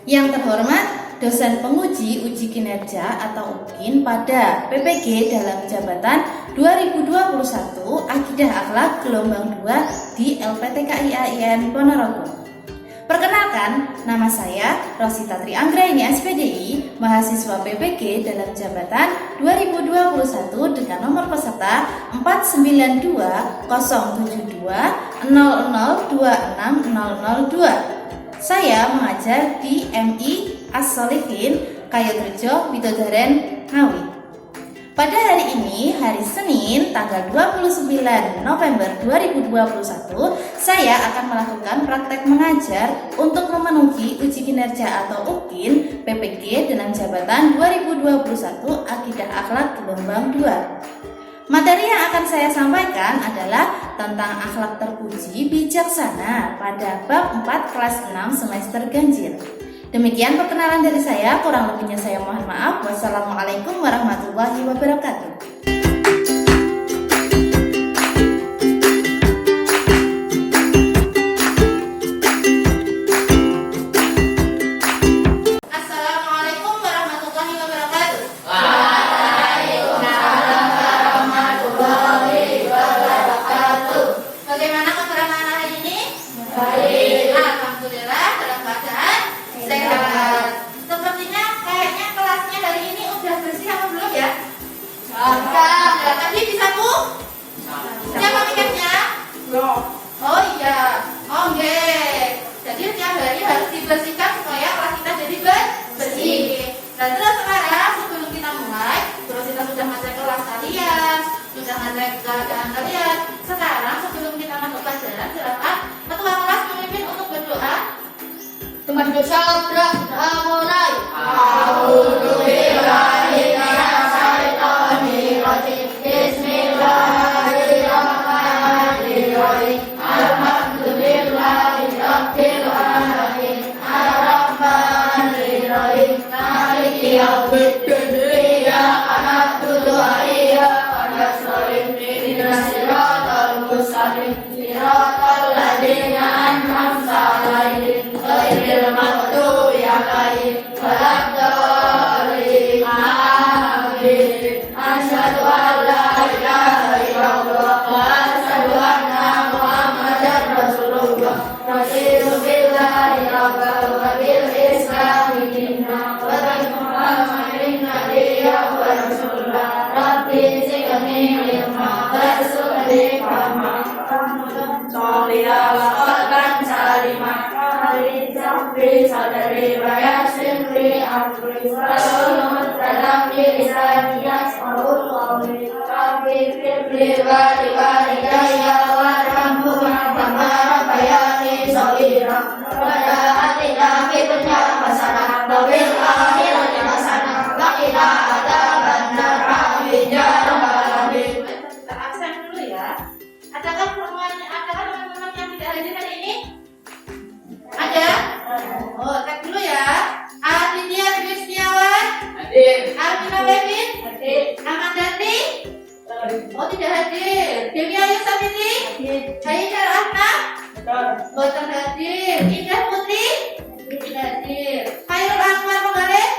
Yang terhormat dosen penguji uji kinerja atau UKIN pada PPG dalam jabatan 2021 Akidah Akhlak gelombang 2 di LPTKI Ponorogo. Perkenalkan, nama saya Rosita Trianggraini SPDI, mahasiswa PPG dalam jabatan 2021 dengan nomor peserta 4920720026002. Saya mengajar di MI As-Solihin Kayotrejo Widodaren Ngawi. Pada hari ini, hari Senin, tanggal 29 November 2021, saya akan melakukan praktek mengajar untuk memenuhi uji kinerja atau UKIN PPG dalam jabatan 2021 Akidah Akhlak gelombang 2. Materi yang akan saya sampaikan adalah tentang akhlak terpuji bijaksana pada bab 4 kelas 6 semester ganjil. Demikian perkenalan dari saya, kurang lebihnya saya mohon maaf. Wassalamualaikum warahmatullahi wabarakatuh. Assalamualaikum warahmatullahi wabarakatuh. Waalaikumsalam warahmatullahi wabarakatuh. Bagaimana keterangan hari ini? Baik. Alhamdulillah dalam keadaan sehat. Sepertinya kayaknya kelasnya hari ini udah bersih apa belum ya? Sudah. Tadi bisa Bu? Siapa mikirnya? Oh iya. Oh nggih. Jadi setiap hari harus dibersihkan supaya kelas kita jadi bersih. Dan terus sekarang sebelum kita mulai, terus kita sudah ngecek kelas kalian, sudah ngecek keadaan kalian. Sekarang sebelum kita masuk pelajaran, silakan ketua kelas memimpin untuk berdoa. Tempat dosa sudah mulai. A'udzubillahiminasyaitonirrajim. Bismillahirrahmanirrahim. Alhamdulillahirabbil alamin. Arrahmanirrahim. Maliki yaumiddin. Iyyaka na'budu wa iyyaka nasta'in. Ihdinas siratal mustaqim. Siratal ladzina an'amta 'alaihim ghairil maghdubi 'alaihim waladdallin. Amin. Asyhadu an la ilaha illallah wa asyhadu anna Muhammadar Rasulullah. Raditu billahi rabban wa bil islami dinan wa bi Muhammadin nabiyyan wa rasulan. Rabbi zidni ilma warzuqni fahma. Sholila qalban salima. Sabri sadari wa yassirli amri wahlul 'uqdatam min lisani yafqahu qawli. Rabbi firli wa liwalidayya warhamhuma kama rabbayani shaghira. Rabbana atina fid dunya hasanah wa fil akhirati hasanah wa qina adzabannar. Amin ya rabbal alamin. Kita absen dulu ya. Adakah teman-teman yang tidak hadir hari ini? Ada? Oh, cek dulu ya. Aditya Dwi Setiawan, Hadir. Alvina Levin, Hadir. Amandani. Oh, tidak hadir. Dewi Ayu Sabiti, Haidar Ahmad, Boten hadir. Indah Putri, tidak hadir. Khairul Akbar Penggalih,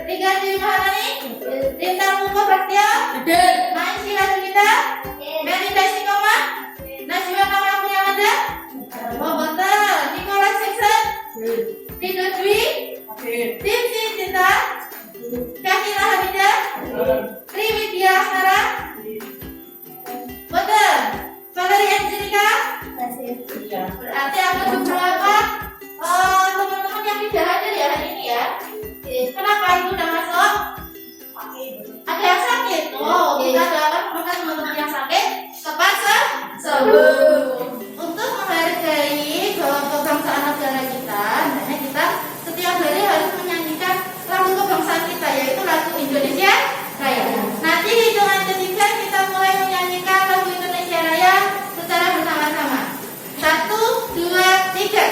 Tiga Dewi Maharani, Rinta Muko Prasetyo, Maisila Sulita, Melinda Sikoma, Najwa Kamala Punyamanda, Boboten, Nicholas Simpson, Rido Dwi, Timsi Cinta, Kakila Hamidah, Triwidya Asmara, Boten, Valerie Angelika. Berarti ada beberapa teman-teman yang tidak hadir ya hari ini ya. Kenapa ibu udah masuk? Ada yang sakit? Oh, kita doakan semoga teman-teman yang sakit cepat sembuh. Untuk menghargai kebangsaan negara kita, hendaknya kita setiap hari harus menyanyikan lagu kebangsaan kita, yaitu lagu Indonesia Raya. Nanti hitungan ketiga kita mulai menyanyikan lagu Indonesia Raya secara bersama-sama. 1, 2, 3.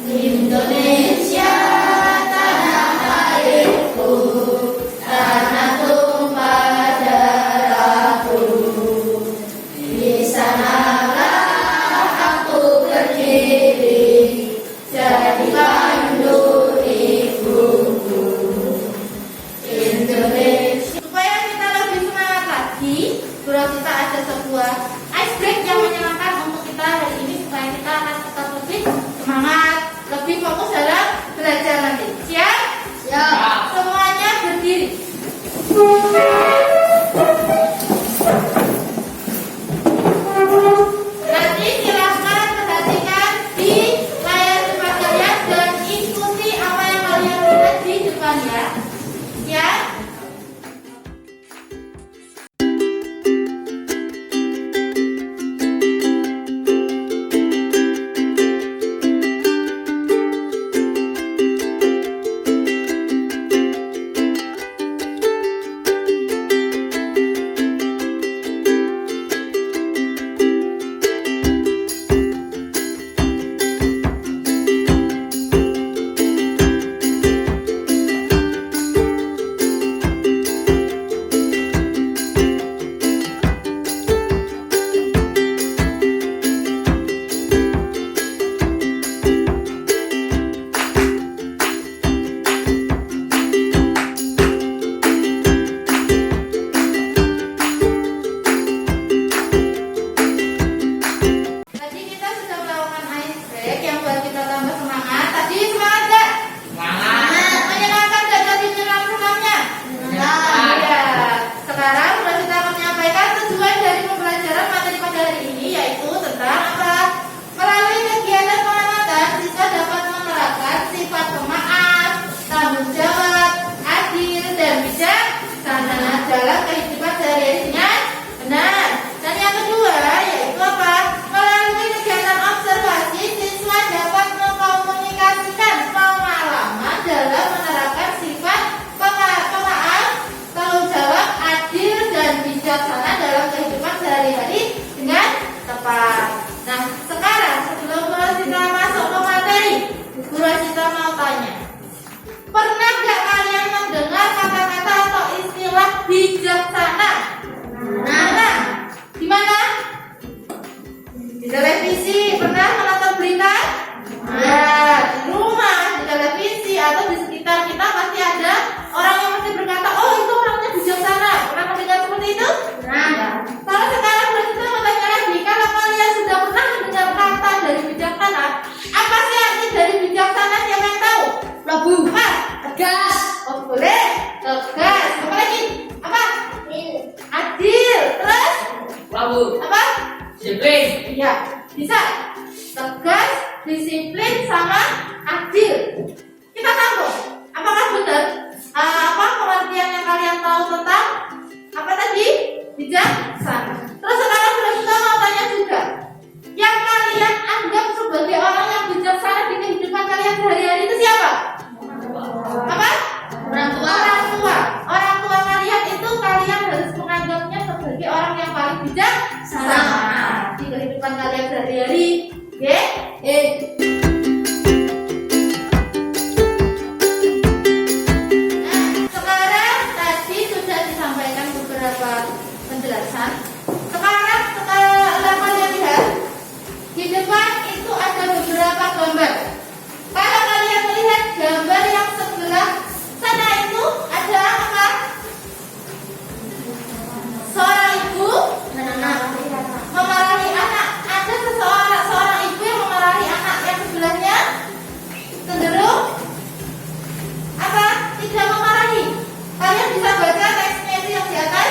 Indonesia tanah airku, tanah tumpah darahku, di sanalah Nanti silakan perhatikan di layar depan kalian dan ikuti apa yang kalian lihat di depan ya. Ya. Tadi kita sudah melakukan ice break yang buat kita tambah semangat. Tadi semangat gak? Semangat. Menyenangkan gak tadi senam-senamnya? Menyenangkan. Ya. Sekarang sudah kita akan menyampaikan tujuan dari pembelajaran materi pada hari ini, yaitu tentang apa? Melalui kegiatan pengamatan, siswa dapat menerapkan sifat pemaaf, tanggung jawab, adil, dan bijaksana dalam kehidupan sehari-hari dengan benar. Dan yang kedua yaitu apa? Melalui kegiatan observasi, siswa dapat mengkomunikasikan pengalaman dalam menerapkan sifat pemaaf, tanggung jawab, adil, dan bijaksana dalam kehidupan sehari-hari dengan tepat. Nah, sekarang sebelum Guru Sita masuk ke materi, Guru Sita mau tanya, pernah gak kalian mendengar kata-kata atau istilah bijaksana? Nah, di mana? Di televisi. Pernah menonton berita? Ya, di rumah, di televisi, atau di sekitar kita pasti ada orang yang mesti berkata, oh itu orangnya bijaksana. Pernah mendengar seperti itu? Nah, kalau sekarang kita mau tanya lagi, kalau kalian sudah pernah mendengar kata dari bijaksana, apa sih arti dari bijaksana? Siapa yang tahu? Lagu. Apa? Tegas. Oh boleh. Tegas. Apa lagi? Apa? Adil. Terus? Labu. Apa? Disiplin. Iya, bisa. Tegas, disiplin, sama adil. Kita tahu. Apakah benar? Apa pengertian yang kalian tahu tentang apa tadi? Bijaksana. Terus sekarang kita mau tanya juga, yang kalian anggap sebagai orang yang bijaksana di kehidupan kalian sehari-hari itu siapa? Apa? Orang tua. Orang tua. Orang tua kalian itu kalian harus menganggapnya sebagai orang yang paling bijaksana di kehidupan kalian sehari-hari. Oke? Nah, sekarang tadi sudah disampaikan beberapa penjelasan. Sekarang kalian lihat di depan itu ada beberapa gambar. Kalau kalian melihat gambar yang sebelah sana itu ada apa? Seorang ibu memarahi anak. Ada seorang ibu yang memarahi anak. Yang sebelahnya cenderung apa? Tidak memarahi. Kalian bisa baca teksnya itu yang di atas.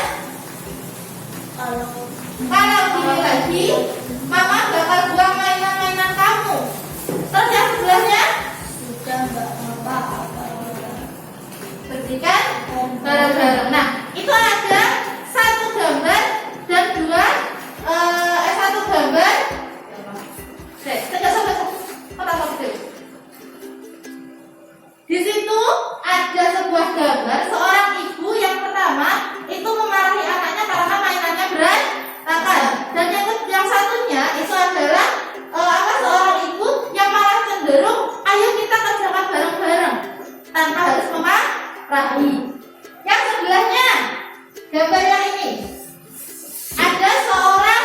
Kalau gini lagi, mama bakal buang mainan-mainan kamu. Terus yang sebelahnya Sudah nggak apa-apa. bersihkan bareng-bareng. Nah, itu ada satu gambar dan satu gambar. Di situ ada sebuah gambar seorang ibu yang pertama itu memarahi anaknya karena mainannya berantakan. Dan yang satunya itu adalah seorang ibu yang malah cenderung ayo kita kerjakan bareng-bareng tanpa harus memarahi. Yang sebelahnya gambar yang ini ada seorang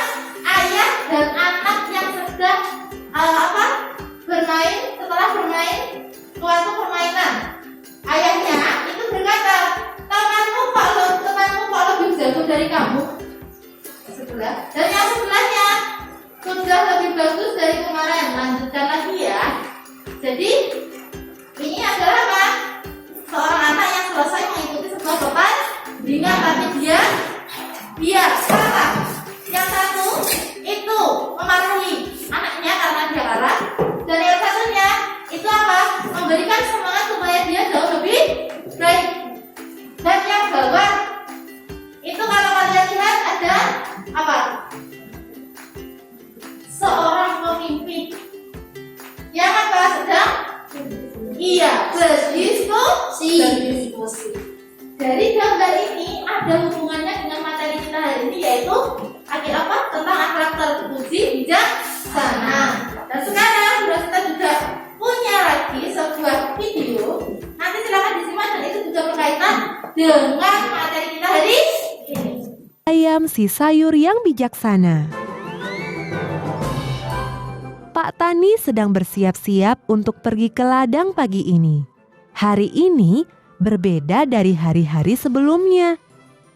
ayah dan anak yang sedang bermain. Setelah bermain suatu permainan, ayahnya itu berkata, temanmu kok lebih jago dari kamu. Sebelah. Dan yang sebelahnya sudah lebih bagus dari kemarin. Lanjutkan lagi ya. Jadi ini adalah apa? Seorang anak yang selesai mengikuti sebuah pertandingan. Dari gambar ini ada hubungannya dengan materi kita hari ini, yaitu apa? Tentang akhlak terpuji, bijaksana. Dan sekarang kita juga punya lagi sebuah video. Nanti silakan disimak dan itu juga berkaitan dengan materi kita hari ini. Bayam si sayur yang bijaksana. Pak Tani sedang bersiap-siap untuk pergi ke ladang pagi ini. Hari ini berbeda dari hari-hari sebelumnya,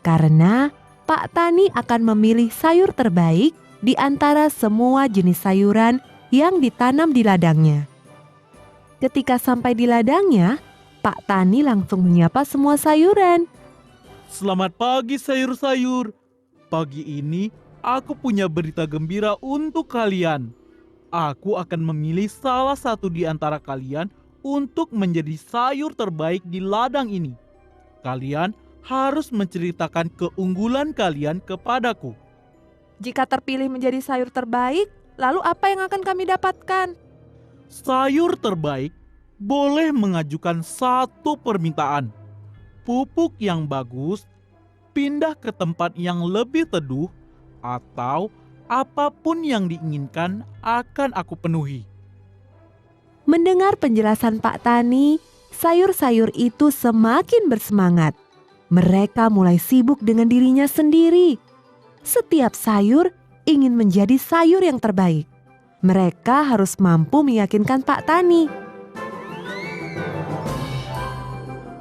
karena Pak Tani akan memilih sayur terbaik di antara semua jenis sayuran yang ditanam di ladangnya. Ketika sampai di ladangnya, Pak Tani langsung menyapa semua sayuran. Selamat pagi sayur-sayur. Pagi ini aku punya berita gembira untuk kalian. Aku akan memilih salah satu di antara kalian untuk menjadi sayur terbaik di ladang ini. Kalian harus menceritakan keunggulan kalian kepadaku. Jika terpilih menjadi sayur terbaik, lalu apa yang akan kami dapatkan? Sayur terbaik boleh mengajukan satu permintaan. Pupuk yang bagus, pindah ke tempat yang lebih teduh, atau apapun yang diinginkan akan aku penuhi. Mendengar penjelasan Pak Tani, sayur-sayur itu semakin bersemangat. Mereka mulai sibuk dengan dirinya sendiri. Setiap sayur ingin menjadi sayur yang terbaik. Mereka harus mampu meyakinkan Pak Tani.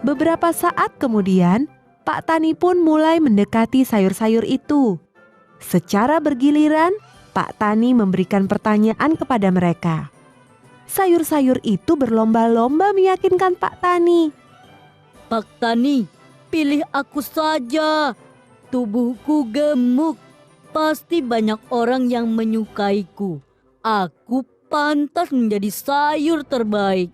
Beberapa saat kemudian, Pak Tani pun mulai mendekati sayur-sayur itu. Secara bergiliran, Pak Tani memberikan pertanyaan kepada mereka. Sayur-sayur itu berlomba-lomba meyakinkan Pak Tani. Pak Tani, pilih aku saja. Tubuhku gemuk. Pasti banyak orang yang menyukaiku. Aku pantas menjadi sayur terbaik.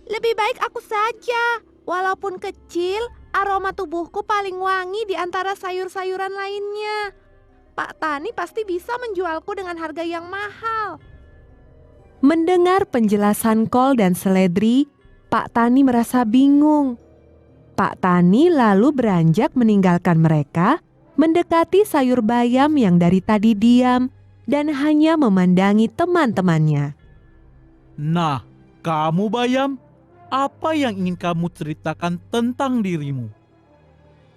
Lebih baik aku saja. Walaupun kecil, aroma tubuhku paling wangi di antara sayur-sayuran lainnya. Pak Tani pasti bisa menjualku dengan harga yang mahal. Mendengar penjelasan kol dan seledri, Pak Tani merasa bingung. Pak Tani lalu beranjak meninggalkan mereka, mendekati sayur bayam yang dari tadi diam dan hanya memandangi teman-temannya. Nah, kamu bayam, apa yang ingin kamu ceritakan tentang dirimu?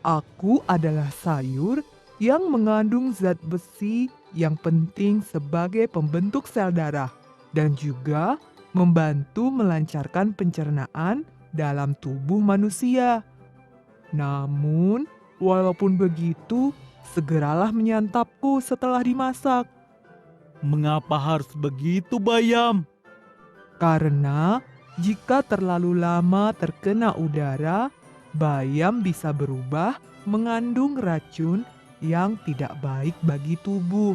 Aku adalah sayur yang mengandung zat besi yang penting sebagai pembentuk sel darah dan juga membantu melancarkan pencernaan dalam tubuh manusia. Namun, walaupun begitu, segeralah menyantapku setelah dimasak. Mengapa harus begitu, bayam? Karena jika terlalu lama terkena udara, bayam bisa berubah mengandung racun yang tidak baik bagi tubuh.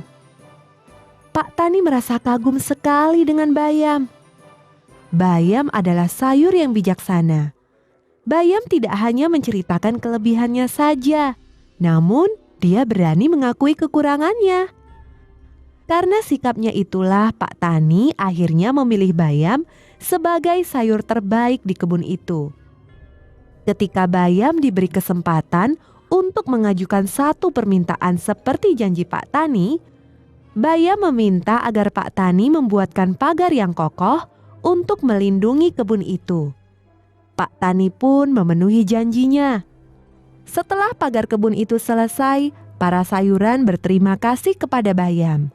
Pak Tani merasa kagum sekali dengan bayam. Bayam adalah sayur yang bijaksana. Bayam tidak hanya menceritakan kelebihannya saja, namun dia berani mengakui kekurangannya. Karena sikapnya itulah Pak Tani akhirnya memilih bayam sebagai sayur terbaik di kebun itu. Ketika bayam diberi kesempatan untuk mengajukan satu permintaan seperti janji Pak Tani, bayam meminta agar Pak Tani membuatkan pagar yang kokoh untuk melindungi kebun itu. Pak Tani pun memenuhi janjinya. Setelah pagar kebun itu selesai, para sayuran berterima kasih kepada bayam.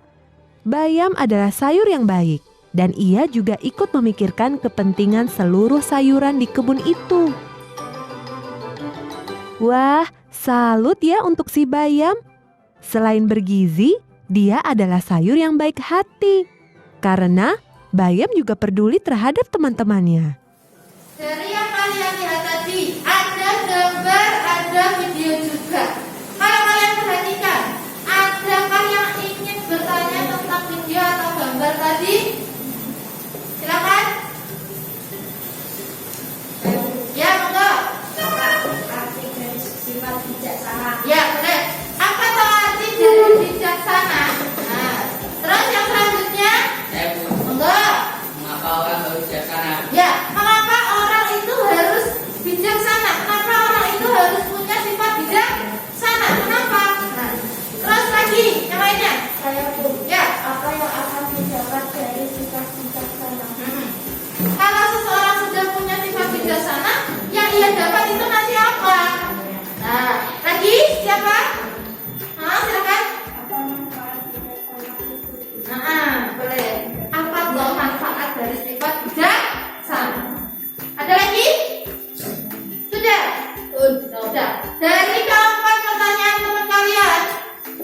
Bayam adalah sayur yang baik, dan ia juga ikut memikirkan kepentingan seluruh sayuran di kebun itu. Wah, salut ya untuk si bayam. Selain bergizi, dia adalah sayur yang baik hati. Karena bayam juga peduli terhadap teman-temannya. Dari yang kalian lihat tadi, ada gambar, ada video juga. Kalau kalian perhatikan, adakah yang ingin bertanya tentang video atau gambar tadi? Silakan. Ya, monggo. Arti dari sifat bijaksana. Ya, benar. Apa tuh arti dari bijaksana? Nah, terus yang selanjutnya? Saya Bu, Monggo. mengapa orang harus bijaksana? Ya, mengapa orang itu apa? Silakan. Boleh. Apa tuh manfaat dari sifat bijaksana? Ada lagi? Sudah? Sudah. Dari keempat pertanyaan teman kalian,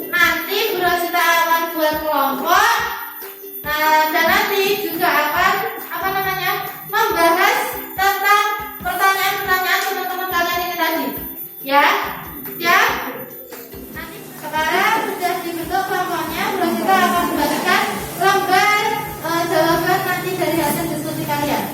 nanti Bu Rosita akan buat kelompok dan nanti juga akan membahas tentang pertanyaan-pertanyaan teman-teman kalian ini tadi. Ya? Nanti sekarang sudah dibentuk kelompoknya, Bu Rosita akan membagikan lembar jawaban nanti dari hasil diskusi kalian.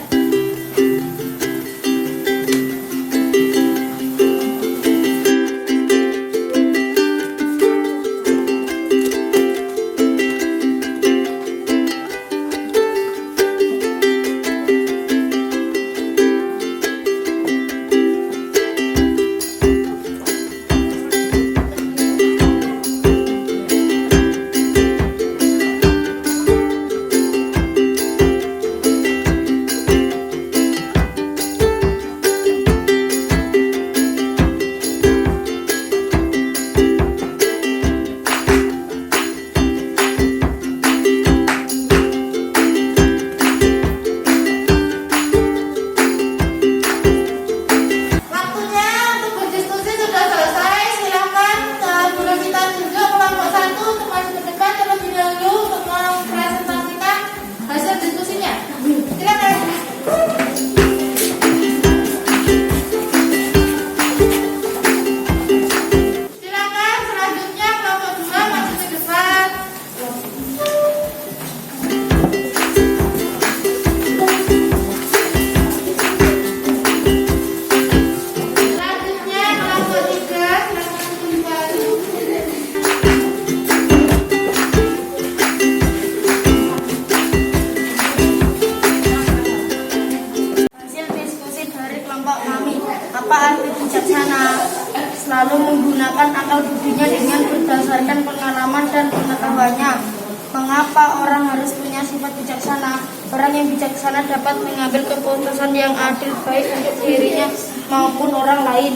selalu menggunakan akal budinya dengan berdasarkan pengalaman dan pengetahuannya. Mengapa orang harus punya sifat bijaksana? Orang yang bijaksana dapat mengambil keputusan yang adil baik untuk dirinya maupun orang lain.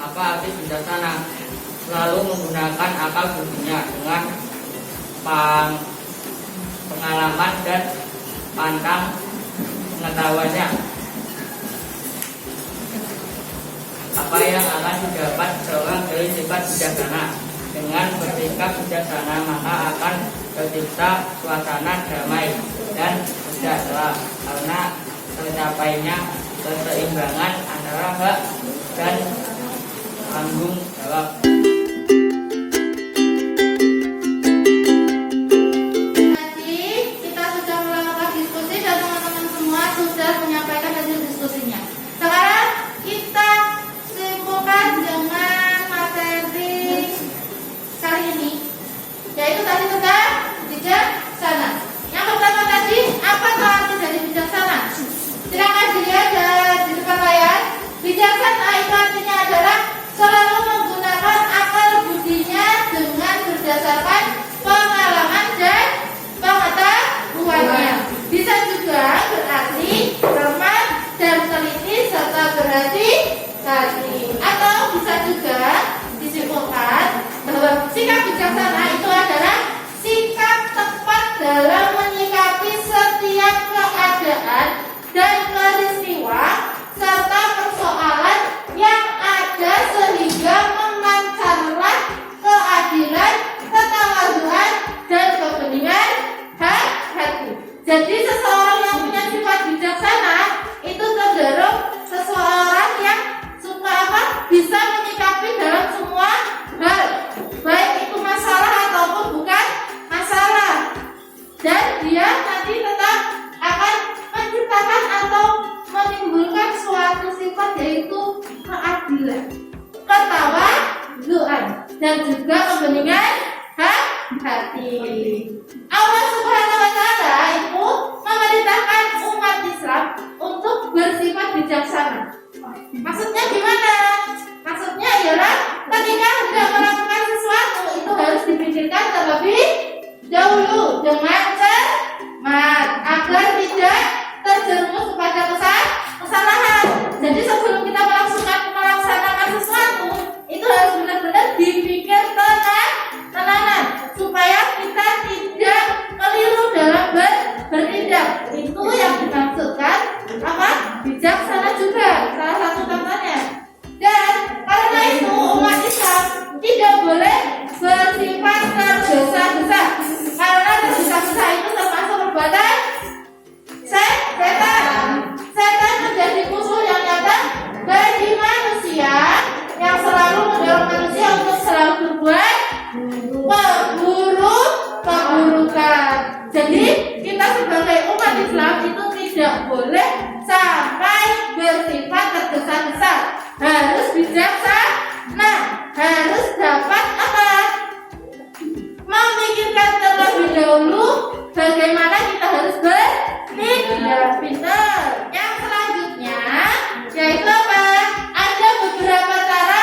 Apa arti bijaksana? Selalu menggunakan akal budinya dengan pengalaman dan pantang pengetahuannya. Apa yang akan didapat seorang dari sifat bijaksana? Dengan bersikap bijaksana maka akan tercipta suasana damai dan sejahtera karena tercapainya keseimbangan antara hak dan tanggung jawab. Tadi kita sudah melakukan diskusi dan teman-teman semua sudah menyampaikan hasil diskusinya. Sekarang kita simpulkan dengan materi kali ini, yaitu tadi tentang bijaksana. Yang pertama tadi, apa arti dari bijaksana? Silakan dilihat di depan layar. Bijaksana itu artinya adalah selalu menggunakan dan juga kebeningan hati. Allah Subhanahu wa Ta'ala itu memerintahkan umat Islam untuk bersifat bijaksana. Maksudnya gimana? Maksudnya ialah ketika hendak melakukan sesuatu itu harus dipikirkan terlebih dahulu dengan cermat agar tidak terjerumus kepada kesalahan. Jadi sebelum kita melaksanakan sesuatu itu harus benar-benar dipikir tenanan supaya kita tidak keliru dalam bertindak. Itu yang dimaksudkan apa? Bijaksana juga salah satu contohnya. Dan karena itu umat Islam tidak boleh bersifat tergesa-gesa, karena tergesa-gesa itu termasuk perbuatan setan. Setan menjadi musuh yang nyata bagi manusia yang selalu mendorong manusia untuk selalu berbuat keburukan. Jadi kita sebagai umat Islam itu tidak boleh sampai bersifat tergesa-gesa, harus bijaksana, harus dapat apa? Memikirkan terlebih dahulu bagaimana kita harus bertindak pintar. Yang selanjutnya yaitu apa? Ada beberapa cara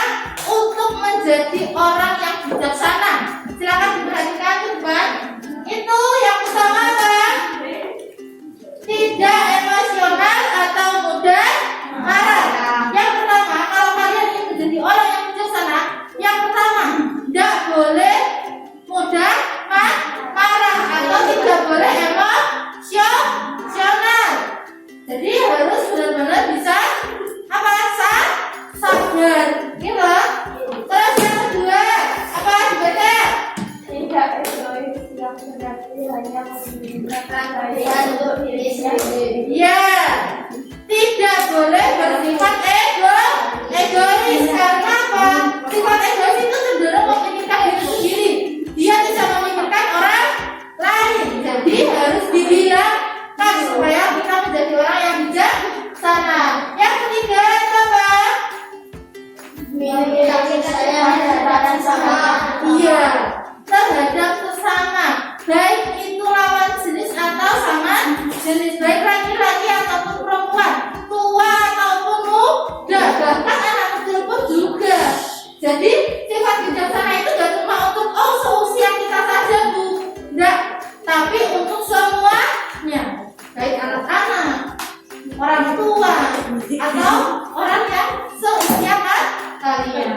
untuk menjadi orang yang bijaksana. Silakan diperhatikan teman. Itu yang pertama apa? Tidak emosional atau mudah marah. Yang pertama, kalau kalian ingin menjadi orang yang bijaksana, yang pertama tidak boleh mudah marah atau tidak boleh emosional. Jadi harus benar-benar bisa apa? Sabar, gitu. Terus yang kedua apa? Dibaca. Tidak egois yang berarti hanya menggunakan bagian untuk diri sendiri. Ya, tidak boleh bersifat egois. Karena apa? Sifat egois itu cenderung memikirkan diri sendiri. Dia tidak memikirkan orang lain. Jadi harus dihilangkan supaya kita menjadi orang yang bijaksana. Yang ketiga apa? Miliki kasih sayang dan sama. Iya, terhadap sesama, baik itu lawan jenis atau sama jenis, baik laki-laki ataupun perempuan, tua ataupun muda, bahkan anak kecil pun juga. Jadi sifat bijaksana itu gak cuma untuk seusia kita saja, Bu, enggak, tapi untuk semuanya, baik anak-anak, orang tua atau orang yang seusia kalian.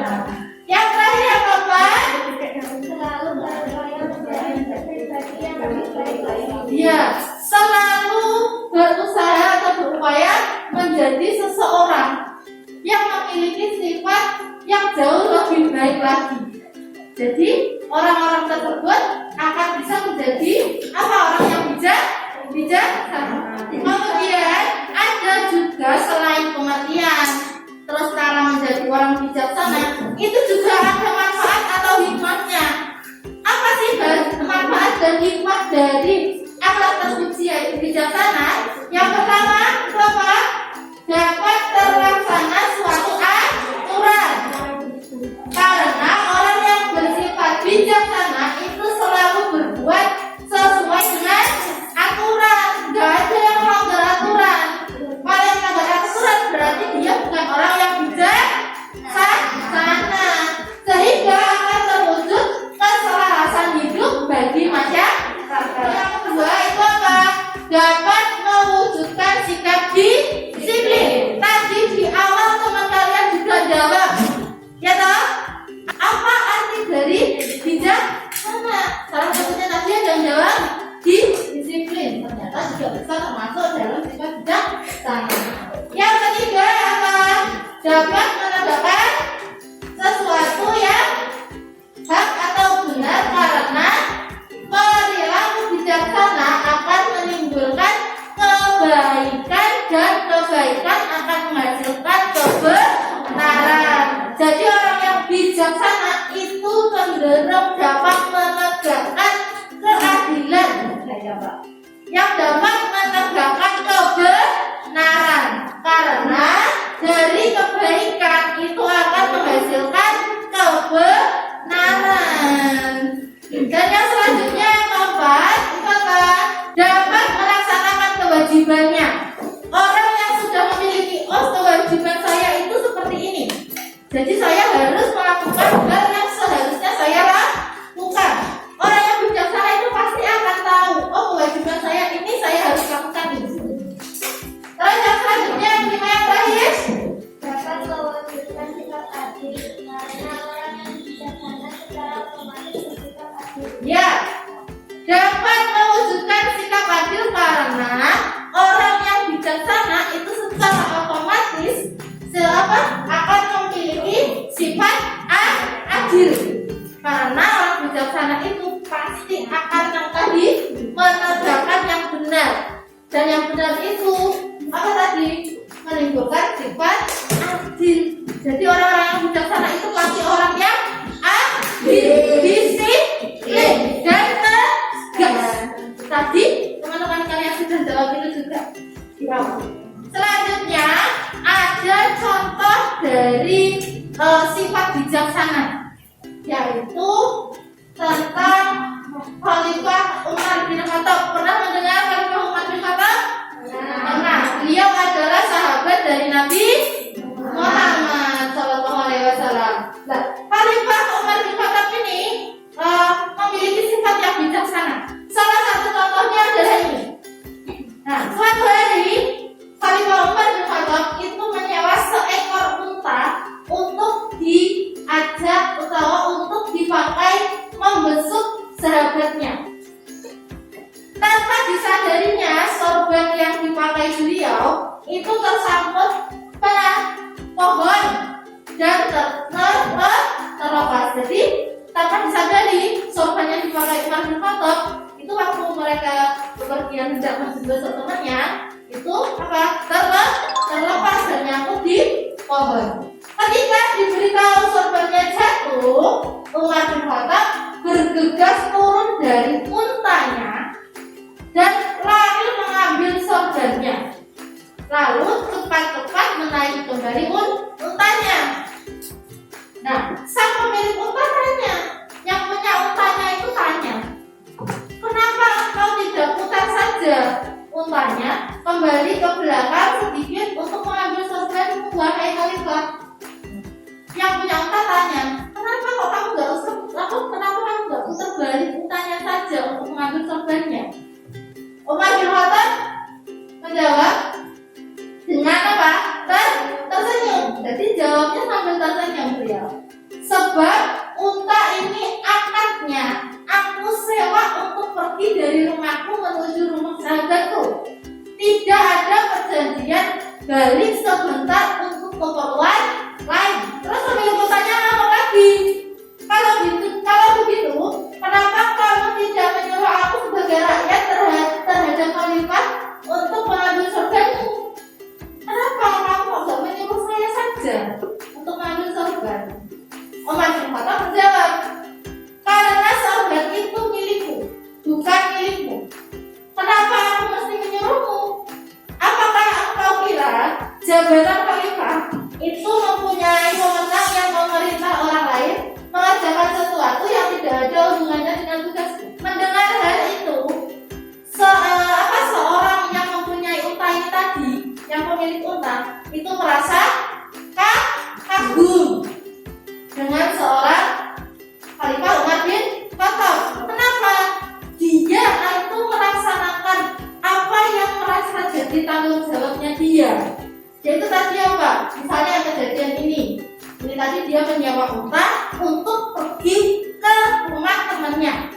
Yang terakhir apa? Ya, selalu berusaha atau berupaya menjadi seseorang yang memiliki sifat yang jauh lebih baik lagi. Jadi orang-orang tersebut akan bisa menjadi apa? Orang yang bijaksana. Kemudian ada juga selain pengertian, terus cara menjadi orang bijaksana itu juga ada manfaat atau hikmahnya. Apa sih manfaat dan hikmah dari akhlak terpuji yaitu bijaksana? Yang pertama apa? Dapat terlaksana suatu aturan. Karena orang yang bersifat bijaksana itu selalu berbuat sesuai dengan aturan. Gak ada yang melanggar aturan. Kalau yang melanggar aturan berarti dia bukan orang yang bijaksana, sehingga akan terwujud keselarasan hidup bagi masyarakat. Yang kedua itu apa? Dapat mewujudkan sikap disiplin. Tadi di awal teman kalian juga jawab, ya toh? Apa arti dari bijaksana? Salah satunya tadi ada yang jawab disiplin. Ternyata juga bisa termasuk dalam sifat bijaksana. Yang ketiga apa? Dapat menegakkan sesuatu yang hak atau benar, karena perilaku bijaksana akan menimbulkan kebaikan dan kebaikan akan menghasilkan kebenaran. Jadi orang yang bijaksana itu cenderung dapat menegakkan keadilan, yang dapat menegakkan kebenaran, karena dari kebaikan itu akan menghasilkan kebenaran. adil. Karena orang bijaksana itu pasti akan yang tadi menegakkan yang benar. Dan yang benar itu apa tadi? Menimbulkan sifat adil. Jadi orang-orang yang bijaksana itu pasti orang yang adil, disiplin, dan tegas. Tadi teman-teman kalian sudah jawab itu juga. Selanjutnya ada contoh dari sifat bijaksana, yaitu tentang Khalifah Umar bin Khattab. Pernah mendengar Khalifah Umar bin Khattab? Pernah. Beliau adalah sahabat dari Nabi Muhammad SAW. Nah, Khalifah Umar bin Khattab ini memiliki sifat yang bijaksana. Salah satu contohnya adalah ini. Nah, suatu hari Khalifah Umar bin Khattab itu menyewa seekor unta untuk diajak atau untuk dipakai membesuk sahabatnya. Tanpa disadarinya, sorban yang dipakai beliau itu tersangkut pada pohon dan terlepas. Jadi tanpa disadari, sorban yang dipakai Umar bin Khattab itu waktu mereka bepergian hendak membesuk temannya itu apa? Terlepas dan nyangkut di pohon. Ketika diberitahu sorbannya jatuh, Umar bin Khattab bergegas turun dari untanya dan lari mengambil sorbannya. Lalu cepat-cepat menaiki kembali untanya. Nah, sang pemilik unta tanya, yang punya untanya itu tanya, kenapa engkau tidak putar saja untanya kembali ke belakang sedikit untuk mengambil sorbanmu, wahai Khalifah? Yang punya unta tanya, kenapa kamu nggak putar balik untanya saja untuk mengambil sorbannya? Umar bin Khattab menjawab dengan apa? Tersenyum. Jadi jawabnya sambil tersenyum beliau. Sebab unta ini akadnya aku sewa untuk pergi dari rumahku menuju rumah sahabatku. Tidak ada perjanjian balik sebentar untuk keperluan lain. Terus pemilik untanya apa lagi? Kalau begitu, kenapa kamu tidak menyuruh aku sebagai rakyat terhadap Khalifah untuk mengambil sorbanmu? Kenapa kamu tidak menyuruh saya saja untuk mengambil sorban? Umar bin Khattab menjawab, karena sorban itu milikku, bukan milikmu. Kenapa aku mesti menyuruhmu? Apakah engkau kira jabatan Khalifah itu mempunyai wewenang yang memerintah orang lain mengerjakan sesuatu yang tidak ada hubungannya dengan tugasku? Mendengar hal itu, seorang yang mempunyai unta ini tadi, yang pemilik unta itu merasa kagum dengan seorang Khalifah Umar bin Khattab. Kenapa? Dia itu melaksanakan apa yang merasa jadi tanggung jawabnya dia. Yaitu tadi apa? Misalnya yang kejadian ini tadi dia menyewa unta untuk pergi ke rumah temannya.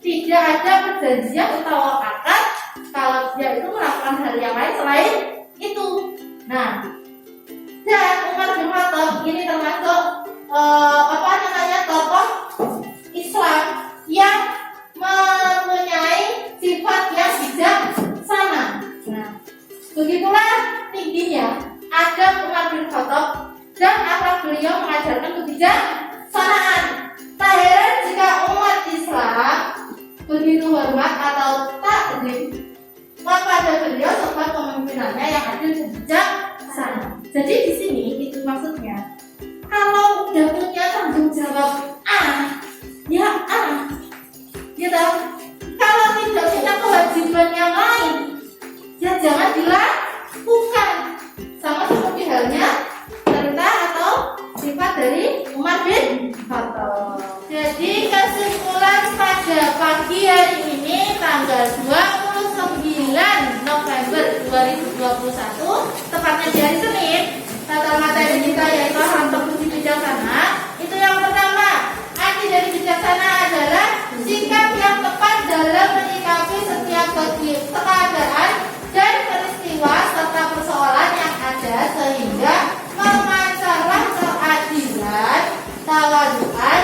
Tidak ada perjanjian atau akad kalau dia itu melakukan hal yang lain selain itu. Nah, dan Umar bin Khattab ini termasuk tokoh Islam yang mempunyai sifat yang bijaksana. Nah, begitulah tingginya adab Umar bin Khattab dan akhlak beliau mengajarkan kebijaksanaan. Tak heran jika umat Islam begitu hormat atau takzim kepada beliau serta kepemimpinannya yang adil dan bijaksana. Jadi di sini itu maksudnya, kalau udah punya tanggung jawab gitu. Kalau tidak punya kewajiban yang lain, ya jangan dilakukan. Sama seperti halnya perintah atau sifat dari Umar bin Khattab. Jadi kesimpulan pada pagi hari ini tanggal 29 November 2021, tepatnya di hari Senin, tata materi kita yaitu Harta Budi Bijaksana. Itu yang pertama, arti dari bijaksana adalah sikap yang tepat dalam menyikapi setiap keadaan dan peristiwa serta persoalan yang ada sehingga memancarlah keadilan, tawaduan,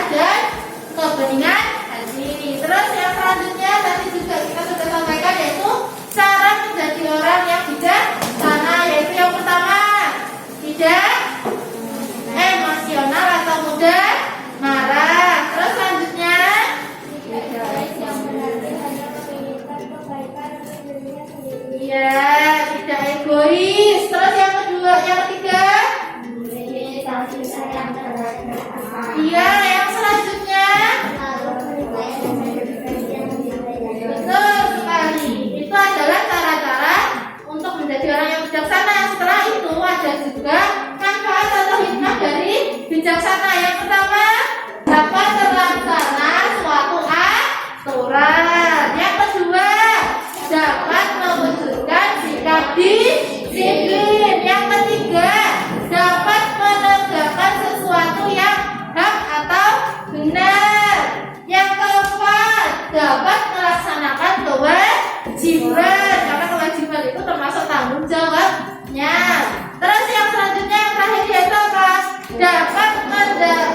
dapat melaksanakan kewajiban, karena kewajiban itu termasuk tanggung jawabnya. Terus yang selanjutnya yang terakhir yaitu apa? Dapat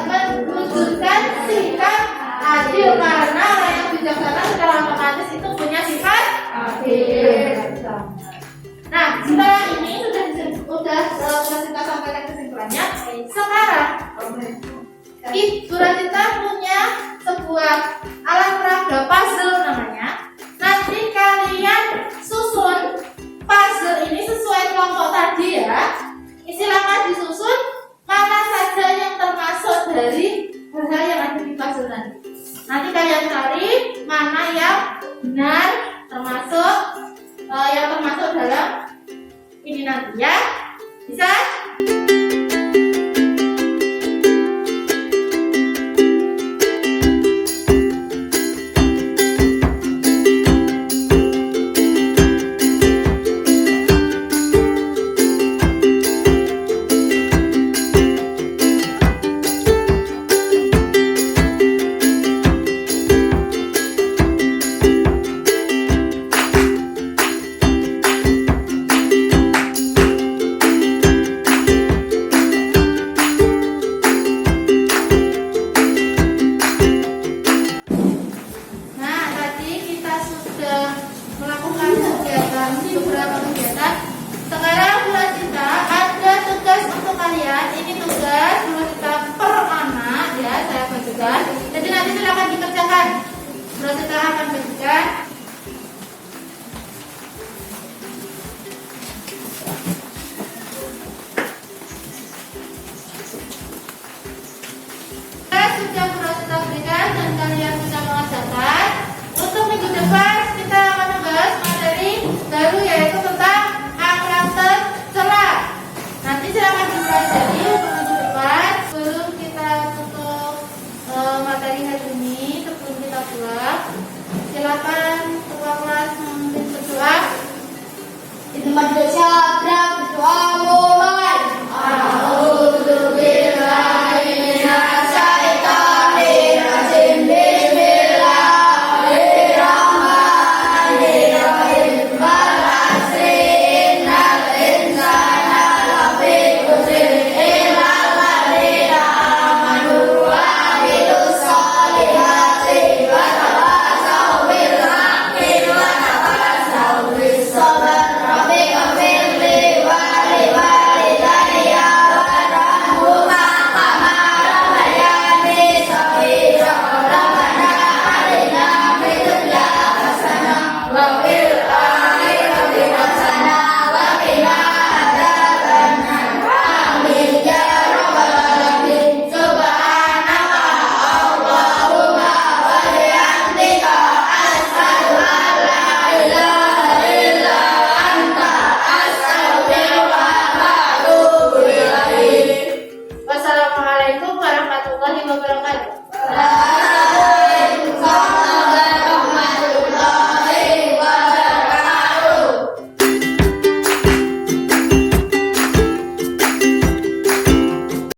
menunjukkan sikap adil, karena orang yang bijaksana secara otomatis itu punya sifat adil. Nah, setelah ini sudah kita sampaikan kesimpulannya. Sekarang Ibu Rajita punya sebuah alat peraga puzzle namanya. Nanti kalian susun puzzle ini sesuai kelompok tadi ya. Silakan disusun mana saja yang termasuk dari hal-hal yang ada di puzzle nanti. Nanti kalian cari mana yang benar termasuk yang termasuk dalam ini nanti ya. Bisa? Beberapa kegiatan. Sekarang bulan kita ada tugas untuk kalian. Ini tugas bulan kita per anak ya, saya bagikan. Jadi nanti silakan dikerjakan. Bulan kita akan bagikan. Sudah bulan kita berikan dan kalian bisa mengerjakan. Untuk minggu depan kita akan membahas materi baru yaitu tentang akhlak tercela. Nanti silakan dipelajari untuk minggu depan. Sebelum kita tutup materi hari ini, sebelum kita pulang, silakan ketua kelas memimpin berdoa. Di tempat berdoa mulai. Wassalamualaikum warahmatullahi wabarakatuh.